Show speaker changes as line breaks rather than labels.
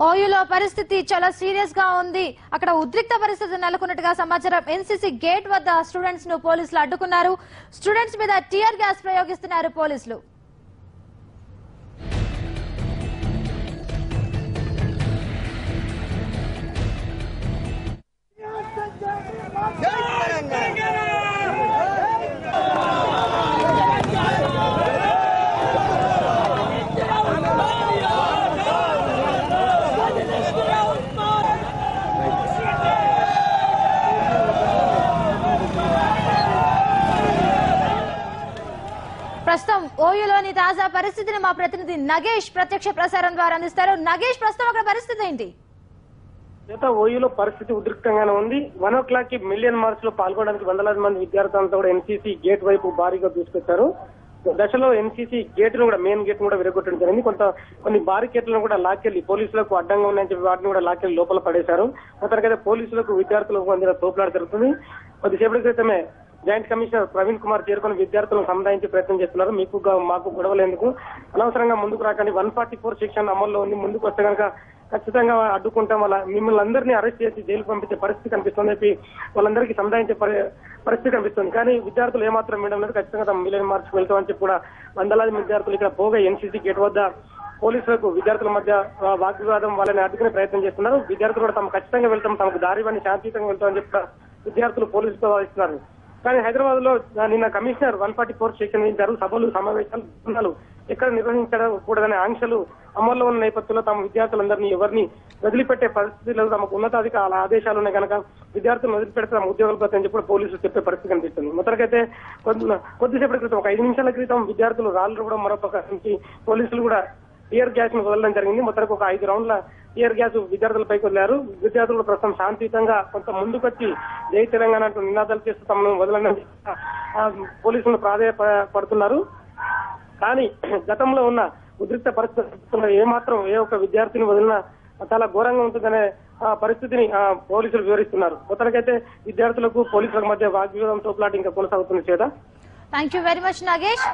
ఓయూలో పరిస్థితి చాలా సీరియస్ గా ఉంది. అక్కడ ఉద్రిక్త పరిస్థితి నెలకొన్నట్టుగా సమాచారం. ఎన్సీసీ గేట్ వద్ద స్టూడెంట్స్ ను పోలీసులు అడ్డుకున్నారు. స్టూడెంట్స్ మీద టియర్ గ్యాస్ ప్రయోగిస్తున్నారు పోలీసులు. ప్రస్తుతం ఓయూలోని తాజా పరిస్థితిని మా ప్రతినిధి నగేష్ ప్రత్యక్ష ప్రసారం ద్వారా అందిస్తారు. నగేష్, ప్రస్తుతం అక్కడ పరిస్థితి ఏంటి?
ఓయూలో పరిస్థితి ఉద్రిక్తంగానే ఉంది. 1 o'clock కి మిలియన్ మార్చ్ లో పాల్గొనడానికి వందలాది మంది విద్యార్థులతో కూడా ఎన్సీసీ గేట్ వైపు భారీగా దూసుకొచ్చారు. దశలో ఎన్సీసీ గేట్ ను కూడా మెయిన్ గేట్ ను కూడా విరగొట్టడం జరిగింది. కొన్ని బారికేట్లను కూడా లాక్కెళ్లి పోలీసులకు అడ్డంగా ఉన్నాయని చెప్పి వాటిని కూడా లాక్కెళ్లి లోపల పడేశారు. మొత్తానికైతే పోలీసులకు విద్యార్థులకు మధ్య తోపులాట జరుగుతుంది. కొద్దిసేపటి క్రితమే జాయింట్ కమిషనర్ ప్రవీణ్ కుమార్ చేరుకుని విద్యార్థులను సముదాయించే ప్రయత్నం చేస్తున్నారు. మాకు గొడవలేందుకు, అనవసరంగా ముందుకు రాకండి, 144 సెక్షన్ అమల్లో ఉంది, ముందుకు వస్తే కనుక ఖచ్చితంగా అడ్డుకుంటాం, మిమ్మల్ని అందరినీ అరెస్ట్ చేసి జైలు పంపించే పరిస్థితి కనిపిస్తుంది చెప్పి వాళ్ళందరికీ సముదాయించే పరిస్థితి కనిపిస్తుంది. కానీ విద్యార్థులు ఏమాత్రం వినడం లేదు. ఖచ్చితంగా తమ మిలియన్ మార్చ్ వెళ్తామని చెప్పి కూడా వందలాది విద్యార్థులు ఇక్కడ పోగా ఎన్సీసీ గేట్ వద్ద పోలీసులకు విద్యార్థుల మధ్య వాగ్వివాదం వాళ్ళని అడ్డుకునే ప్రయత్నం చేస్తున్నారు. విద్యార్థులు కూడా తమ ఖచ్చితంగా వెళ్తాం, తమకు దారివన్నీ శాంతియుతంగా వెళ్తామని చెప్పి విద్యార్థులు పోలీసులతో వాదిస్తున్నారు. కానీ హైదరాబాద్ లో నిన్న కమిషనర్ 144 సెక్షన్ విధించారు. సభలు, సమావేశాలు ఎక్కడ నిర్వహించకూడదనే ఆంక్షలు అమల్లో ఉన్న నేపథ్యంలో తమ విద్యార్థులందరినీ ఎవరిని వదిలిపెట్టే పరిస్థితుల్లో తమకు ఉన్నతాధికారుల ఆదేశాలు ఉన్నాయి కనుక విద్యార్థులను వదిలిపెడితే తమ ఉద్యోగాలు పోతాయని చెప్పి పోలీసులు చెప్పే పరిస్థితి కనిపిస్తుంది. మొదటికైతే కొద్దిసేపటి క్రితం, ఒక 5 నిమిషాల క్రితం విద్యార్థులు రాళ్ళు కూడా మరొక నుంచి పోలీసులు కూడా టియర్ గ్యాస్ ను వదలడం జరిగింది. మొత్తానికి ఒక 5 రౌండ్ల టియర్ గ్యాస్ విద్యార్థులపైకి వదిలారు. విద్యార్థులు ప్రస్తుతం శాంతియుతంగా కొంత ముందుకొచ్చి జై తెలంగాణ అంటూ నినాదాలు చేస్తూ తమను వదలని పోలీసులను ప్రాధాయపడుతున్నారు. కానీ గతంలో ఉన్న ఉద్రిక్త పరిస్థితుల్లో ఏమాత్రం ఏ ఒక్క విద్యార్థిని వదిలినా చాలా ఘోరంగా ఉంటుందనే పరిస్థితిని పోలీసులు వివరిస్తున్నారు. మొత్తానికైతే విద్యార్థులకు పోలీసులకు మధ్య వాగ్వివాదం తోపులాట ఇంకా కొనసాగుతుంది. చేత
thank you very much Nagesh.